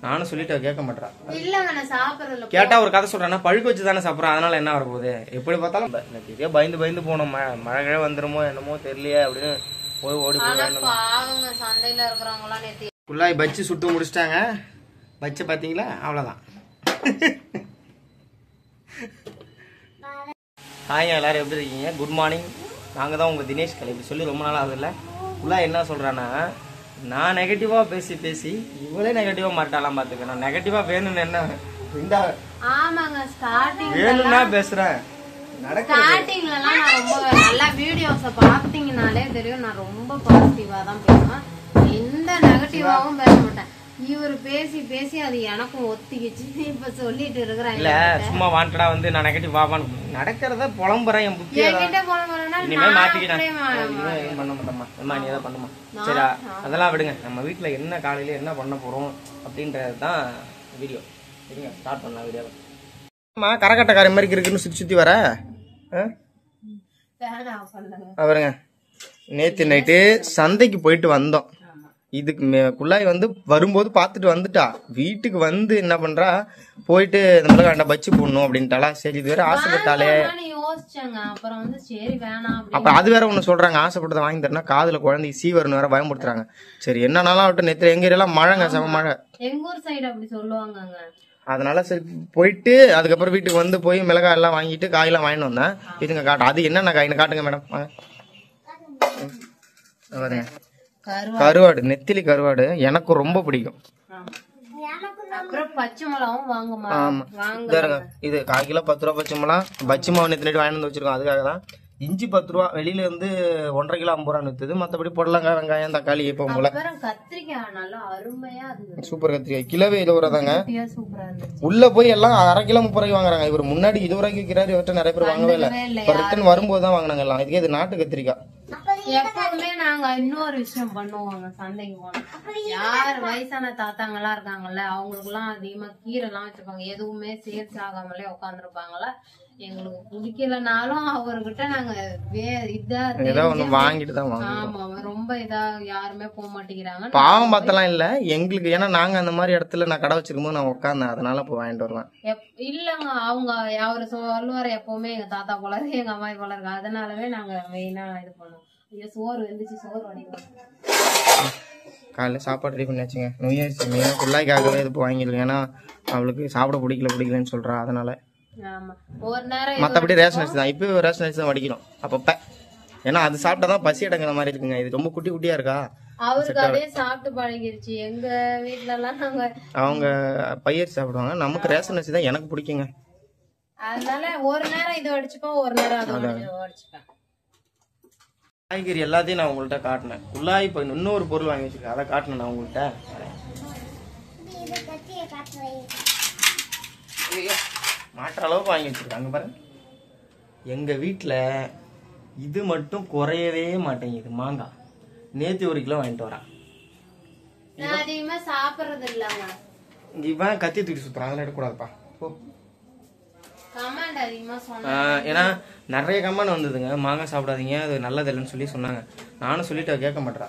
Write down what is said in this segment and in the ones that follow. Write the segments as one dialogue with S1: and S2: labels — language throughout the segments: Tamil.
S1: நானும் சொல்லிட்டு கேட்க மாட்டேறா.
S2: இல்லங்க நான் சாப்பிடறல.
S1: கேட்டா ஒரு கதை சொல்றேன்னா பழுக்க வச்சு தானே சாப்பிட்றோம், அதனால என்ன வர போகுது? எப்படி பார்த்தாலும் இதே பயந்து போனோம், மழை வந்துருமோ என்னமோ தெரியலையே அப்படின்னு போய் ஓடி போய்
S2: பாவங்க சந்தையில இருக்கிறவங்களாம் நேத்து
S1: குள்ளாய் பச்சு சுட்டு முடிச்சிட்டாங்க. பச்சை பாத்தீங்களா? அவ்வளவுதான். ஹாய் எல்லாரும் எப்படி இருக்கீங்க? Good morning. நாங்கள் தான் உங்கள் தினேஷ் கலை. இப்படி சொல்லி ரொம்ப நாள் ஆகுதுல்ல. ஃபுல்லாக என்ன சொல்கிறான்னா, நான் நெகட்டிவாக பேசி இவளே நெகட்டிவாக மாட்டாலாம் பார்த்துக்க. நான் நெகட்டிவாக வேணும்னு என்ன
S2: ஆமாங்க ஸ்டார்டிங்
S1: வேணும்னா பேசுகிறேன்.
S2: ஸ்டார்டிங்லலாம் நான் ரொம்ப நல்லா வீடியோஸை பார்த்தீங்கனாலே தெரியும், நான் ரொம்ப பாசிட்டிவாக தான் பேசுவேன், எந்த நெகட்டிவாகவும் பேச மாட்டேன். இவர் பேசி அது எனக்கும் ஒத்திக்கிச்சு. இப்ப சொல்லிட்டு இருக்கிறேன்.
S1: இல்ல சும்மா வாண்டடா வந்து நான் நெகட்டிவ் வாவான்னு நடக்கிறத புலம்புறேன். என் புத்தி இனிமே மாத்திக்கிட்டேன். பண்ண மாட்டோமா அம்மா, நீ ஏதாவது பண்ணுமா? சரி அதெல்லாம் விடுங்க. நம்ம வீட்டுல என்ன காலையில என்ன பண்ண போறோம் அப்படின்றதுதான் வீடியோ. சரிங்க, ஸ்டார்ட் பண்ணலாம் வீடியோவை. அம்மா கரகட்டக்கார மாதிரி இருக்குன்னு சுத்தி வர அவருங்க. நேத்து நைட்டு சந்தைக்கு போயிட்டு வந்தோம். இதுக்கு குள்ளாய் வந்து வரும்போது பார்த்துட்டு வந்துட்டா. வீட்டுக்கு வந்து என்ன பண்றா, போயிட்டு இந்த மிளகாண்ட பச்சு போடணும் அப்படின்ட்டாளா. சரி இது வேற ஆசைப்பட்டாலே, அப்ப அது வேற ஒண்ணு சொல்றாங்க, ஆசைப்பட்டதை வாங்கி தரனா காதுல குழந்தைக்கு சீவர்னு வேற பயன்படுத்துறாங்க. சரி என்னன்னாலும் அவட்ட நேற்று எங்க எல்லாம் மழைங்க, செம மழை.
S2: எங்க ஊர் சைடு அப்படி சொல்லுவாங்க.
S1: அதனால சரி போயிட்டு அதுக்கப்புறம் வீட்டுக்கு வந்து போய் மிளகாய் எல்லாம் வாங்கிட்டு காயெல்லாம் வாங்கிட்டு வந்தேன். இதுங்க காட்டு. அது என்னென்ன காயின்னு காட்டுங்க மேடம். வாங்க. கருவாடு, நெத்திலி கருவாடு எனக்கு ரொம்ப பிடிக்கும். இது 1/4 கிலோ 10 ரூபா பச்சை மிளகா. பச்சை மாவு நேற்று நைட்டு வாங்கி வந்து வச்சிருக்கோம். அதுக்காக தான். இஞ்சி 10 ரூபா, வெளியில இருந்து 1.5 கிலோ 50 ரூபா நிறுத்துது. மற்றபடி பொடலங்காய், வெங்காயம், தக்காளி இப்போ போல சூப்பர் கத்திரிக்காய் கிலோவே 20 ரூபா தாங்க. உள்ள போய் எல்லாம் 1/2 கிலோ 30 ரூபாய்க்கு வாங்குறாங்க. இவர் முன்னாடி 20 ரூபாய்க்கு விற்கிறாரு. இவர்கிட்ட நிறைய பேர் வாங்கவே இல்லை. இப்போ ரிட்டர்ன் வரும்போது தான் வாங்கினாங்க எல்லாம். இதுக்கே இது நாட்டு கத்திரிக்காய்.
S2: எப்பவுமே நாங்க இன்னொரு விஷயம் பண்ணுவாங்க, சந்தைக்கு போனோம். யார் வயசான தாத்தாங்க எல்லாம் இருக்காங்கல்ல, அவங்களுக்கு எல்லாம் அதிகமா கீரை எல்லாம் வச்சிருப்பாங்க. எதுவுமே சேல்ஸ் ஆகாமலே உட்காந்துருப்பாங்கல்ல. எங்களுக்கு பிடிக்கலனாலும் அவர்கிட்ட நாங்க
S1: வாங்கிட்டு தான் வாங்குவோம்.
S2: ஆமா, ரொம்ப இதா யாருமே போக மாட்டேங்கிறாங்க.
S1: பாவம் பார்த்தலாம் இல்ல எங்களுக்கு. ஏன்னா நாங்க அந்த மாதிரி இடத்துல நான் கடை வச்சிருக்கும் போது நான் உட்காந்தேன். அதனால போய் வாங்கிட்டு வருவேன்.
S2: இல்லங்க அவங்க அவரு சொல்லுவாரு, எப்பவுமே எங்க தாத்தா போல இருக்கு, எங்க அம்மா போல இருக்கு. அதனாலவே நாங்க மெயினா இது பண்ணுவோம். சோறு வெந்துச்சு, சோறு வடிவோம்.
S1: காலையில சாப்பாடு ரெடி பண்ணி வச்சுங்க. நொய்யாச்சு மெயினா குள்ளாய்க்காகவே இது வாங்கிடுங்க. ஏன்னா அவளுக்கு சாப்பிட பிடிக்கலன்னு சொல்றா. அதனால மற்றபடி ரேஷன் அரிசி தான். இப்போ ரேஷன் அரிசி தான் வடிக்கணும் அப்பப்ப. ஏன்னா அது சாப்பிட்டாதான் பசி அடங்குற மாதிரி இருக்குங்க. இது ரொம்ப குட்டி குட்டியா இருக்கா.
S2: அவருக்கு அதே சாப்பிட்டு பழகிருச்சு. எங்க வீட்ல எல்லாம்
S1: அவங்க பயிர் சாப்பிடுவாங்க. நமக்கு ரேஷன் அரிசி தான் எனக்கு பிடிக்குங்க.
S2: அதனால ஒரு நேரம் இது வடிச்சுப்போம், ஒரு நேரம் அது வடிச்சுப்பேன்.
S1: காய்கறி எல்லாத்தையும் நான் உங்கள்கிட்ட காட்டினேன். குள்ளாய் இப்போ இன்னொரு பொருள் வாங்கி வச்சிருக்கேன், அதை காட்டினேன் நான் உங்கள்கிட்ட. மாற்ற அளவுக்கு வாங்கி வச்சிருக்காங்க பாருங்க. எங்க வீட்டுல இது மட்டும் குறையவே மாட்டேங்குது. மாங்காய் நேத்து 1 கிலோ வாங்கிட்டு வரான்.
S2: அதிகமா சாப்பிடுறது இல்லங்க.
S1: இவன் கத்தி தூக்கி சுத்துறான். அதெல்லாம் எடுக்கக்கூடாதுப்பா. ஏன்னா நிறைய கமெண்ட் வந்ததுங்க, மாங்காய் சாப்பிடாதீங்க, அது நல்லது இல்லைன்னு சொல்லி சொன்னாங்க. நானும் சொல்லிட்டு கேட்க மாட்டேறா.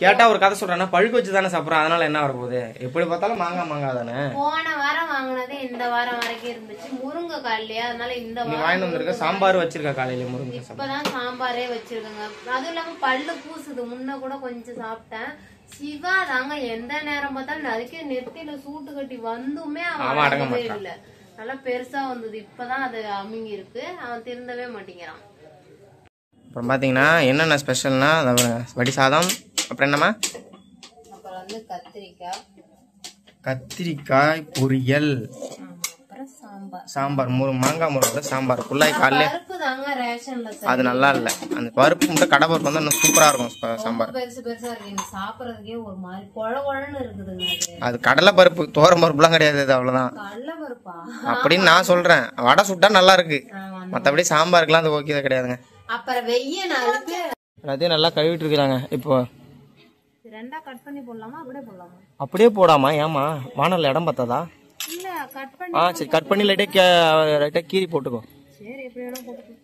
S1: கேட்டா ஒரு கதை சொல்றேன்னா பழுக்க வச்சு தானே சாப்பிட்றோம், அதனால என்ன வர போகுது? எப்படி பார்த்தாலும் மாங்காய் தானே.
S2: போன வாரம் வாங்கினது இந்த வாரம் வரைக்கும் இருந்துச்சு. முருங்கைக்காய் இல்லையா, அதனால இந்த வாரம்
S1: வாங்கிட்டு வந்திருக்க. சாம்பார் வச்சிருக்கா காலையில. முருங்கை
S2: இப்பதான் சாம்பாரே வச்சிருக்கேங்க. அதுவும் இல்லாம பல்லு பூசுது. முன்ன கூட கொஞ்சம் சாப்பிட்டேன். சிவா தாங்க எந்த நேரம் பார்த்தாலும் அதுக்கே நெத்தியில சூட்டு கட்டி வந்துமே அவன் இல்ல. நல்லா பெருசா வந்தது. இப்பதான் அது அமுங்கி இருக்கு. அவன் திருந்தவே மாட்டேங்கிறான்.
S1: அப்புறம் பாத்தீங்கன்னா என்னென்ன ஸ்பெஷல்னா வடி சாதம், அப்புறம் என்னமா,
S2: அப்புறம் வந்து
S1: கத்திரிக்காய் பொரியல், சாம்பார், மாங்காய் முருங்கை சாம்பார். குள்ளாய் காலைல அது நல்லா இல்ல. அந்த பருப்பு மட்டும் கடை பருப்பு வந்து இன்னும் சூப்பரா இருக்கும். சாம்பார்
S2: பெருசு பெருசா இருக்கு. சாப்பிடறதுக்கே ஒரு மாதிரி கொழகொழன்னு இருக்குதுங்க.
S1: அது கடலை பருப்பு, தோரம் பருப்புலாம் கிடையாது. அது அவ்வளவுதான். அப்படின்னு நான் சொல்றேன். வடை சுட்டா நல்லா இருக்கு. மத்தபடி சாம்பாருக்குலாம் அது ஓகே கிடையாதுங்க.
S2: அப்புறம் வெய்ய நாளுக்கு
S1: எல்லாத்தையும் நல்லா கழுவிட்டு இருக்கிறாங்க. இப்போ
S2: ரெண்டா கட் பண்ணி போடலாமா, அப்படியே போடலாமா?
S1: அப்படியே போடாமா? ஏமா வானல்ல இடம் பார்த்ததா?
S2: இல்ல கட் பண்ணி.
S1: சரி கட் பண்ணி லைட்டா கீரி போட்டுக்கோ.
S2: சரி எப்படி வேணா போட்டுக்கோ.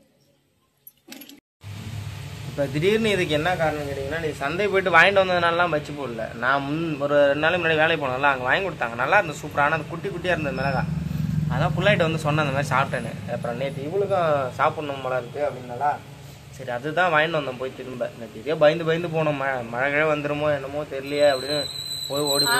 S1: இப்போ திடீர்னு இதுக்கு என்ன காரணம் கேட்டிங்கன்னா, நீ சந்தை போயிட்டு வாங்கிட்டு வந்ததுனாலாம் வச்சு போடல. நான் ஒரு 2 நாளைக்கு முன்னாடி வேலைக்கு போனதில்ல, அங்கே வாங்கி கொடுத்தாங்க. நல்லா இருந்தது, சூப்பரான அது குட்டி குட்டியாக இருந்தது மிளகா. அதான் பிள்ளைகிட்ட வந்து சொன்னேன் அந்த மாதிரி சாப்பிட்டேன்னு. அப்புறம் நேற்று இவளுக்கும் சாப்பிட்ணும் போல இருக்குது அப்படின்னாலா, சரி அதுதான் வாங்கிட்டு வந்தோம் போய் திரும்ப. நேற்று இதே பயந்து போனோம், மழை வந்துருமோ என்னமோ தெரியலையே அப்படின்னு போய் ஓடி போய்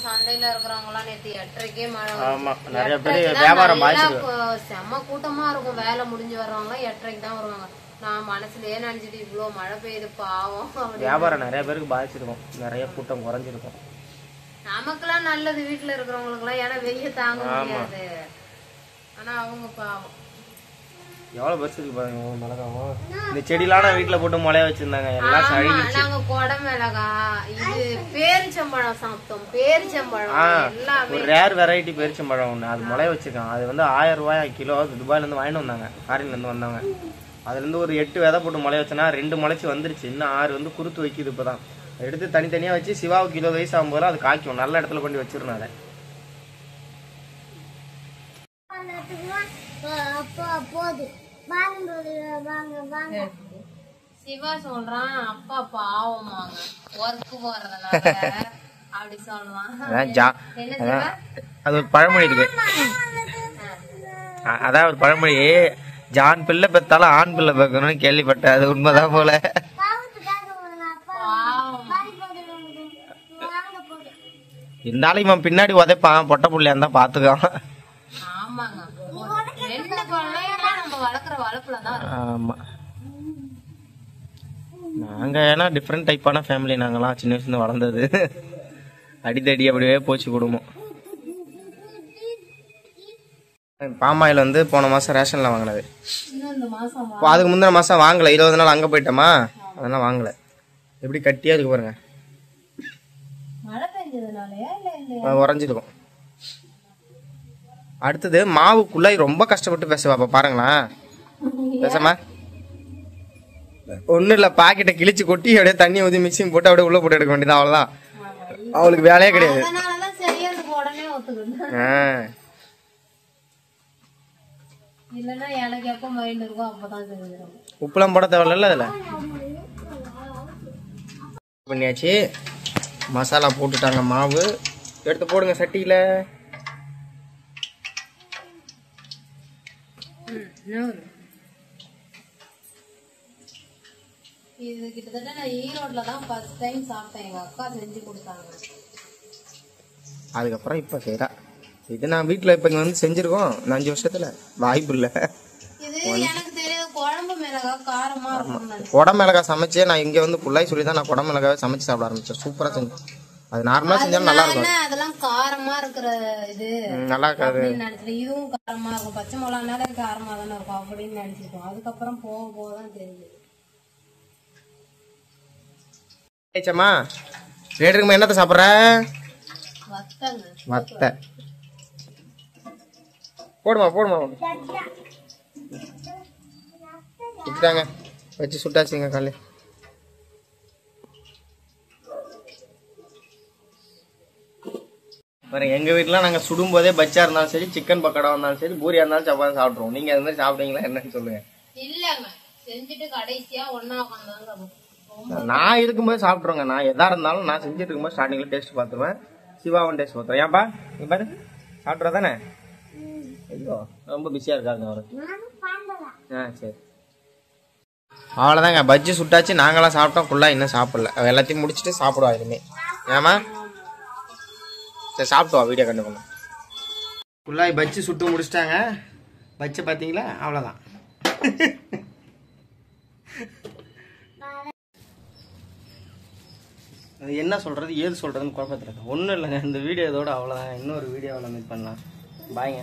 S2: சந்தையில இருக்கிறவங்களாம் நேற்று 8:30க்கே மழை.
S1: ஆமா, நிறைய பேர் வியாபாரம் பாதிச்சிருக்கு.
S2: செம்ம கூட்டமா இருக்கும். வேலை முடிஞ்சு வர்றவங்களாம் 8:30க்கு தான் வருவாங்க. நான் மனசுலயே நினைச்சிட்டு இவ்வளவு மழை பெய்யுது பாவம்.
S1: வியாபாரம் நிறைய பேருக்கு பாதிச்சிருக்கும், நிறைய கூட்டம் குறைஞ்சிருக்கும்.
S2: நமக்கெல்லாம் நல்லது வீட்டுல இருக்கிறவங்களுக்கு எல்லாம், ஏன்னா வெய்ய தாங்க முடியாது. ஆனா அவங்க பாவம்.
S1: எவ்வளவு பெருசு இருக்கு பாருங்க மிளகாவும். இந்த செடியெல்லாம் வீட்டுல போட்டு முளைய வச்சிருந்தாங்க, எல்லாம் சழுகிடுச்சு.
S2: நாங்க கொடை மிளகா, இது பேரிச்சம்பழம் சாப்பிட்டோம். பேரிச்சம்பழம் எல்லாமே
S1: ஒரு ரேர் வெரைட்டி பேரிச்சம்பழம் ஒண்ணு, அது முளைய வச்சிருக்காங்க. அது வந்து 1000 ரூபாய் கிலோ. துபாயில இருந்து வாங்கிட்டு வந்தாங்க, ஃபாரின்ல இருந்து வந்தாங்க. அதுல இருந்து ஒரு 8 விதை போட்டு முளைய வச்சோன்னா 2 முளைச்சு வந்துருச்சு. இன்னும் 6 வந்து குருத்து வைக்குது. இப்பதான் எடுத்து தனித்தனியா வச்சு சிவாவுக்கு 20 வயசு ஆகும்போது அது காய்க்கும். நல்ல இடத்துல கொண்டு வச்சிருந்தேன் அதை.
S2: சிவா சொல்றான் அப்பா பாவமாங்க ஒர்க்கு போறதுனால அப்படி சொல்லுவான்.
S1: அது ஒரு பழமொழி இருக்கு. அதான் ஒரு பழமொழி, ஜான் பிள்ளை பெற்றாலும் ஆண் பிள்ளை பெக்கணும்னு கேள்விப்பட்டேன். அது உண்மைதான் போல. இருந்தாலும் இவன் பின்னாடி உதைப்பான், பொட்டை புள்ளையா இருந்தா பாத்துக்கான். ஆமா, நாங்க ஏன்னா டிஃப்ரெண்ட் டைப்பான ஃபேமிலி. நாங்கெல்லாம் சின்ன வயசுல வளர்ந்தது, அடித்தடி அப்படியே போச்சு குடும்பம். பாமாயில் வந்து போன மாசம் ரேஷன்ல வாங்கினது. அதுக்கு முந்தின மாசம் வாங்கல, 20 நாள் அங்க போயிட்டோமா, அதெல்லாம் வாங்கல. எப்படி கட்டியா இருக்கு பாருங்க, உறைஞ்சிருக்கும். அடுத்தது மாவுக்குள்ள ரொம்ப கஷ்டப்பட்டு பேசுவா பாருங்களேன். பேசாம ஒண்ணு இல்ல, பாக்கெட்டை கிழிச்சு கொட்டி அப்படியே தண்ணி ஊத்தி மிக்சிங் போட்டு அப்படியே உள்ள போட்டு எடுக்க வேண்டியது, அவ்வளவுதான். அவளுக்கு வேலையே கிடையாது. உப்புலாம் போட தேவையில்ல. அதுல பண்ணியாச்சு, மசாலா போட்டுட்டாங்க. மாவு எடுத்து போடுங்க சட்டியில.
S2: இது கிட்டத்தட்ட நான் ஈரோட்ல தான் ஃபர்ஸ்ட் டைம் சாப்பிட்டேன். எங்க அக்கா செஞ்சு கொடுத்தாங்க.
S1: அதுக்கப்புறம் இப்ப செய்யறா. இது நான் வீட்டுல இப்ப இங்க வந்து செஞ்சிருக்கோம். 5 வருஷத்துல வாய்ப்பு இல்ல.
S2: இது எனக்கு தெரியாது, குழம்பு மிளகா காரமா இருக்கும்.
S1: குடை மிளகா சமைச்சே நான் இங்க வந்து புள்ளாய் சொல்லி தான் நான் குடை மிளகாவை சமைச்சு சாப்பிட ஆரம்பிச்சேன். சூப்பரா செஞ்சேன். அது நார்மலா செஞ்சாலும் நல்லா இருக்கும்.
S2: அதெல்லாம் காரமா இருக்கிற இது
S1: நல்லா இருக்காது
S2: நினைச்சிட்டு, இதுவும் காரமா இருக்கும். பச்சை மிளகானால காரமா தானே இருக்கும் அப்படின்னு நினைச்சிருக்கோம். அதுக்கப்புறம் போக போகதான் தெரியுது.
S1: ரேட்டுக்குமா என்னத்த சாப்பிட்ற? வத்த போடுமா வச்சுட்டாங்க, வச்சு சுட்டாச்சுங்க காலையில். பாருங்க, எங்க வீட்டுல நாங்க சுடும் போதே பச்சா இருந்தாலும் சரி, சிக்கன் பக்கோடா இருந்தாலும் சரி, பூரியா இருந்தாலும் சப்பாத்தி சாப்பிட்ருவோம். நீங்க அது மாதிரி சாப்பிட்டீங்களா என்னன்னு சொல்லுங்க.
S2: இல்லங்க, செஞ்சுட்டு கடைசியா ஒன்னா உட்காந்து
S1: நான் இருக்கும்போது சாப்பிட்ருவேங்க. நான் எதா இருந்தாலும் நான் செஞ்சுட்டு இருக்கும்போது ஸ்டார்டிங்ல டேஸ்ட் பார்த்துருவேன். சிவாவன் டேஸ்ட் பார்த்துருவேன். ஏன்பா நீ பாரு சாப்பிட்றா தானே? ஐயோ ரொம்ப பிஸியா இருக்காங்க அவரு. சரி, அவ்வளோதாங்க. பஜ்ஜி சுட்டாச்சு, நாங்களாம் சாப்பிட்டோம். ஃபுல்லாக இன்னும் சாப்பிடல. எல்லாத்தையும் முடிச்சுட்டு சாப்பிடுவா இனிமே. ஏமா சரி சாப்பிட்டுவா, வீடியோ கண்டு பண்ண. ஃபுல்லாக பஜ்ஜி சுட்டு முடிச்சிட்டாங்க. பஜ்ஜி பார்த்தீங்களா? அவ்வளோதான். அது என்ன சொல்கிறது ஏது சொல்கிறதுன்னு குழப்பத்தில் இருக்கேன். ஒன்றும் இல்லைங்க, இந்த வீடியோ இதோட அவ்வளோதான். இன்னொரு வீடியோவில் மீட் பண்ணலாம். பாய்ங்க.